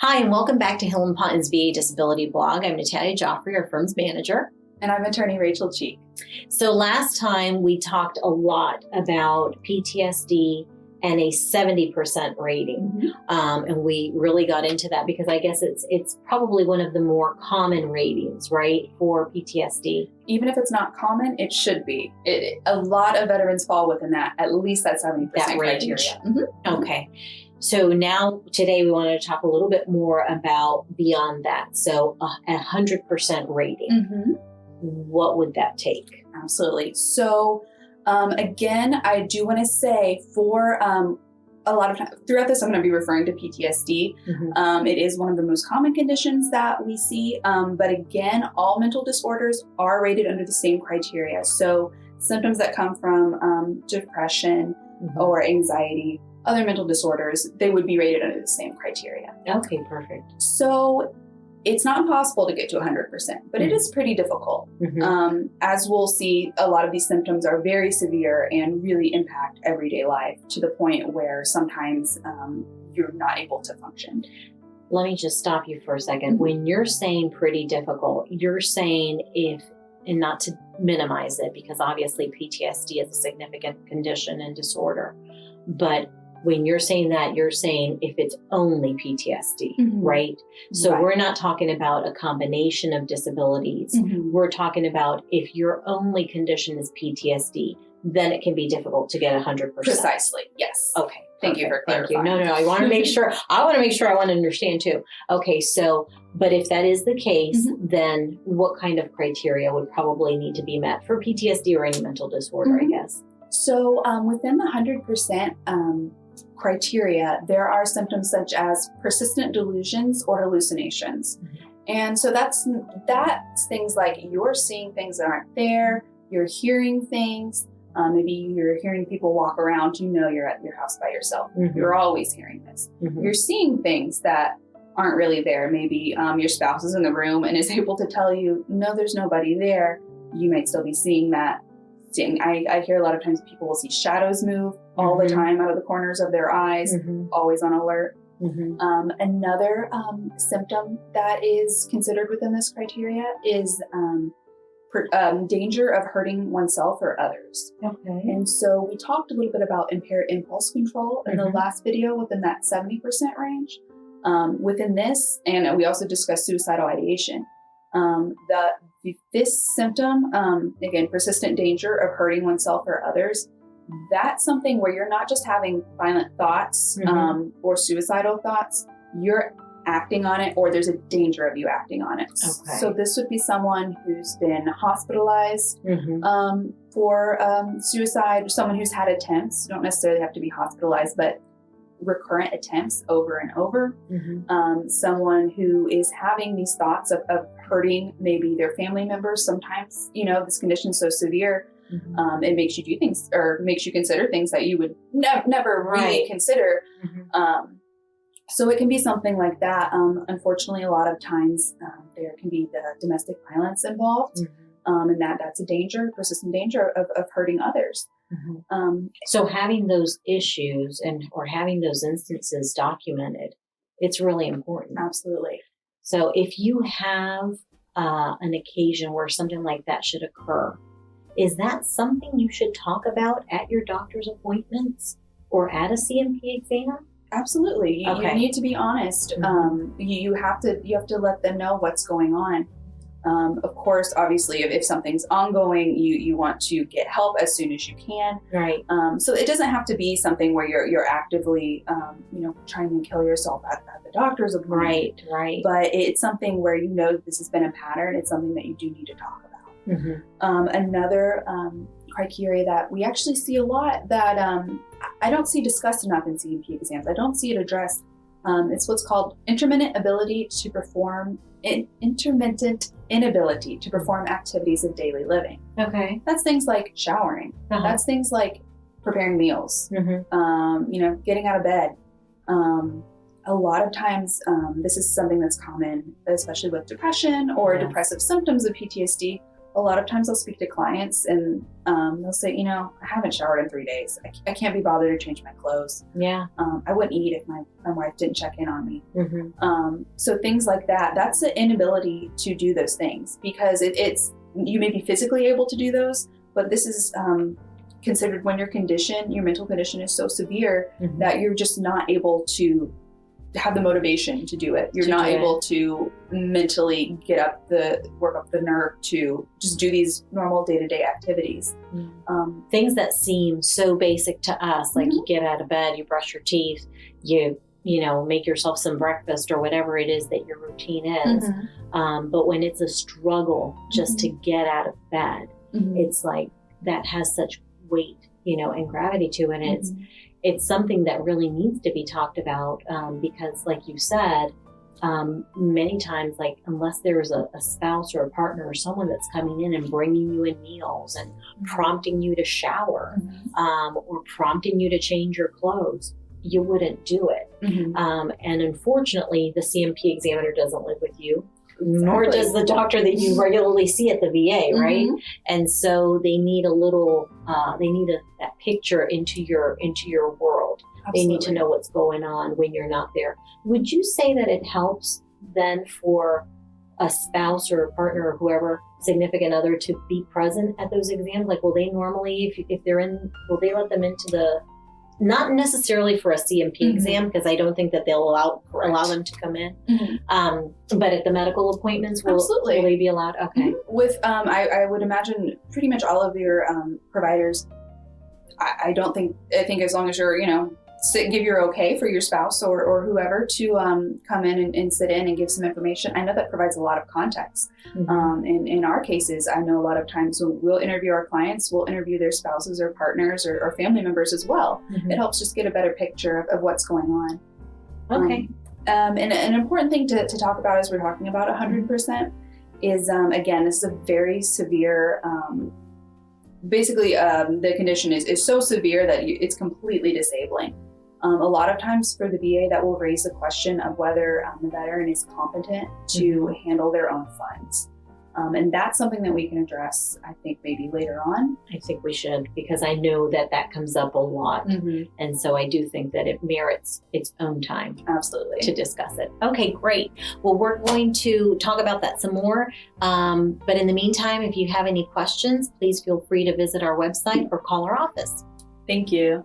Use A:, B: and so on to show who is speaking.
A: Hi, and welcome back to Hill and Ponton's VA Disability Blog. I'm Natalia Joffrey, our firm's manager.
B: And I'm attorney Rachel Cheek.
A: So last time we talked a lot about PTSD and a 70% rating. And we really got into that because I guess it's probably one of the more common ratings, right, for PTSD.
B: Even if it's not common, it should be. A lot of veterans fall within that, at least that 70% criteria.
A: Okay. So now today we wanted to talk a little bit more about beyond that. So 100% rating. What would that take?
B: Absolutely. So again, I do want to say for a lot of time throughout this, I'm going to be referring to PTSD. It is one of the most common conditions that we see. But again, all mental disorders are rated under the same criteria. So symptoms that come from depression or anxiety, other mental disorders, they would be rated under the same criteria.
A: Okay, perfect.
B: So it's not impossible to get to 100%, but it is pretty difficult. As we'll see, a lot of these symptoms are very severe and really impact everyday life to the point where sometimes you're not able to function.
A: Let me just stop you for a second. When you're saying pretty difficult, you're saying and not to minimize it, because obviously PTSD is a significant condition and disorder, but when you're saying that, you're saying if it's only PTSD, right? So we're not talking about a combination of disabilities. We're talking about if your only condition is PTSD, then it can be difficult to get 100%.
B: Precisely, yes.
A: Okay.
B: Thank you for clarifying.
A: Thank you. No, I want to make sure. I want to understand too. Okay, so, but if that is the case, then what kind of criteria would probably need to be met for PTSD or any mental disorder, I guess?
B: So within the 100% criteria, there are symptoms such as persistent delusions or hallucinations. And so that's things like you're seeing things that aren't there, you're hearing things, maybe you're hearing people walk around, you're at your house by yourself. You're always hearing this. You're seeing things that aren't really there. Maybe your spouse is in the room and is able to tell you, no, there's nobody there. You might still be seeing that. I hear a lot of times people will see shadows move all the time out of the corners of their eyes, always on alert. Another symptom that is considered within this criteria is danger of hurting oneself or others. And so we talked a little bit about impaired impulse control in the last video within that 70% range. Within this, and we also discussed suicidal ideation. This symptom, again, persistent danger of hurting oneself or others, that's something where you're not just having violent thoughts or suicidal thoughts, you're acting on it, or there's a danger of you acting on it. So this would be someone who's been hospitalized for suicide, or someone who's had attempts. You don't necessarily have to be hospitalized, but recurrent attempts over and over. Someone who is having these thoughts of hurting maybe their family members. Sometimes, this condition is so severe, it makes you do things or makes you consider things that you would never really consider. So it can be something like that. Unfortunately, a lot of times there can be the domestic violence involved, and that's a danger, persistent danger of hurting others.
A: So having those issues or having those instances documented, it's really important.
B: Absolutely.
A: So if you have an occasion where something like that should occur, is that something you should talk about at your doctor's appointments or at a CMP exam?
B: Absolutely. You need to be honest. You have to let them know what's going on. Of course, obviously, if something's ongoing, you want to get help as soon as you can.
A: Right.
B: So it doesn't have to be something where you're actively, trying to kill yourself at the doctor's appointment.
A: Right.
B: But it's something where this has been a pattern. It's something that you do need to talk about. Another criteria that we actually see a lot that I don't see discussed enough in CMP exams. I don't see it addressed. It's what's called intermittent inability to perform activities of daily living.
A: Okay.
B: That's things like showering. That's things like preparing meals, getting out of bed. A lot of times, this is something that's common, especially with depression or depressive symptoms of PTSD, a lot of times I'll speak to clients and they'll say, you know, I haven't showered in 3 days. I can't be bothered to change my clothes.
A: Yeah.
B: I wouldn't eat if my wife didn't check in on me.
A: Mm-hmm.
B: So things like that, that's the inability to do those things, because it's you may be physically able to do those, but this is considered when your mental condition is so severe
A: Mm-hmm.
B: that you're just not able to have the motivation to do it. You're not able to mentally work up the nerve to just do these normal day-to-day activities.
A: Things that seem so basic to us, like you get out of bed, you brush your teeth, you know, make yourself some breakfast or whatever it is that your routine is. But when it's a struggle just to get out of bed, it's like that has such weight, you know, and gravity to it. And it's something that really needs to be talked about, because like you said, many times, like unless there's a spouse or a partner or someone that's coming in and bringing you in meals and prompting you to shower, or prompting you to change your clothes, you wouldn't do it. And unfortunately, the CMP examiner doesn't live with you. Nor does the doctor that you regularly see at the VA, right? And so they need that picture into your world.
B: Absolutely.
A: They need to know what's going on when you're not there. Would you say that it helps then for a spouse or a partner or whoever, significant other, to be present at those exams? Like, will they normally, if they're in, will they let them into not necessarily for a CMP exam, because I don't think that they'll allow them to come in. But at the medical appointments, will they be allowed? Okay.
B: With I would imagine pretty much all of your providers. I think as long as you're, you know, give your okay for your spouse or whoever to come in and sit in and give some information. I know that provides a lot of context. In our cases, I know a lot of times when we'll interview our clients, we'll interview their spouses or partners or family members as well. It helps just get a better picture of what's going on.
A: Okay.
B: And an important thing to talk about as we're talking about 100% is, again, this is a very severe, basically the condition is so severe that it's completely disabling. A lot of times for the VA, that will raise the question of whether the veteran is competent to handle their own funds. And that's something that we can address, I think, maybe later on.
A: I think we should, because I know that comes up a lot. And so I do think that it merits its own time.
B: Absolutely.
A: To discuss it. Okay, great. Well, we're going to talk about that some more. But in the meantime, if you have any questions, please feel free to visit our website or call our office.
B: Thank you.